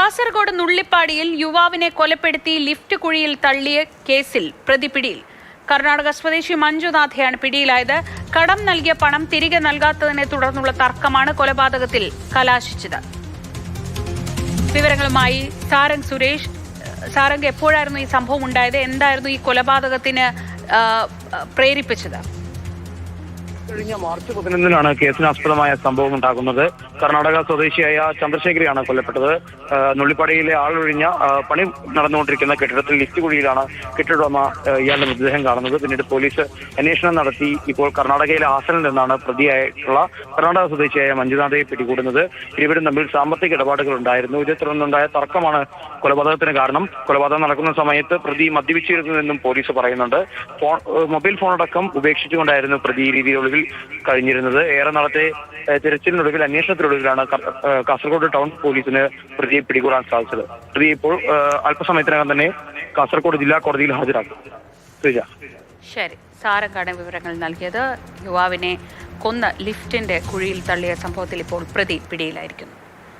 കാസർഗോഡ് നുള്ളിപ്പാടിയിൽ യുവാവിനെ കൊലപ്പെടുത്തി ലിഫ്റ്റ് കുഴിയിൽ തള്ളിയ കേസിൽ പ്രതി പിടിയിൽ. കർണാടക സ്വദേശി മഞ്ജുനാഥയാണ് പിടിയിലായത്. കടം നൽകിയ പണം തിരികെ നൽകാത്തതിനെ തുടർന്നുള്ള തർക്കമാണ് കൊലപാതകത്തിൽ കലാശിച്ചത്. വിവരങ്ങളുമായി സാരംഗ് സുരേഷ്. സാരംഗ്, എപ്പോഴായിരുന്നു ഈ സംഭവം ഉണ്ടായത്? എന്തായിരുന്നു ഈ കൊലപാതകത്തിന് പ്രേരിപ്പിച്ചത്? കഴിഞ്ഞ മാർച്ച് 11-നാണ് കേസിനാസ്പദമായ സംഭവം ഉണ്ടാകുന്നത്. കർണാടക സ്വദേശിയായ ചന്ദ്രശേഖരിയാണ് കൊല്ലപ്പെട്ടത്. നുള്ളിപ്പാടിയിലെ ആളൊഴിഞ്ഞ പണി നടന്നുകൊണ്ടിരിക്കുന്ന കെട്ടിടത്തിൽ ലിഫ്റ്റ് കുഴിയിലാണ് കെട്ടിടമുടമ ഇയാളുടെ മൃതദേഹം കാണുന്നത്. പിന്നീട് പോലീസ് അന്വേഷണം നടത്തി ഇപ്പോൾ കർണാടകയിലെ ഹാസനിൽ നിന്നാണ് പ്രതിയായിട്ടുള്ള കർണാടക സ്വദേശിയായ മഞ്ജുനാഥയെ പിടികൂടുന്നത്. ഇരുവരും തമ്മിൽ സാമ്പത്തിക ഇടപാടുകൾ ഉണ്ടായിരുന്നു. ഇതേ തുടർന്നുണ്ടായ തർക്കമാണ് കൊലപാതകത്തിന് കാരണം. കൊലപാതകം നടക്കുന്ന സമയത്ത് പ്രതി മദ്യപിച്ചിരുന്നുവെന്നും പോലീസ് പറയുന്നുണ്ട്. മൊബൈൽ ഫോണടക്കം ഉപേക്ഷിച്ചുകൊണ്ടായിരുന്നു പ്രതി ഈ രീതിയിൽ കഴിഞ്ഞിരുന്നത്. ഏറെ നാളത്തെ തിരച്ചിലിനൊടുവിൽ അന്വേഷണത്തിനൊടുവിലാണ് കാസർഗോഡ് ടൗൺ പോലീസിന് പ്രതിയെ പിടികൂടാൻ സാധിച്ചത്. പ്രതി ഇപ്പോൾ അല്പസമയത്തിനകം തന്നെ കാസർഗോഡ് ജില്ലാ കോടതിയിൽ ഹാജരാക്കും. ശരി, സാരംഗാണ് വിവരങ്ങൾ നൽകിയത്. യുവാവിനെ കൊന്ന് ലിഫ്റ്റിന്റെ കുഴിയിൽ തള്ളിയ സംഭവത്തിൽ ഇപ്പോൾ പ്രതി പിടിയിലായിരിക്കുന്നു.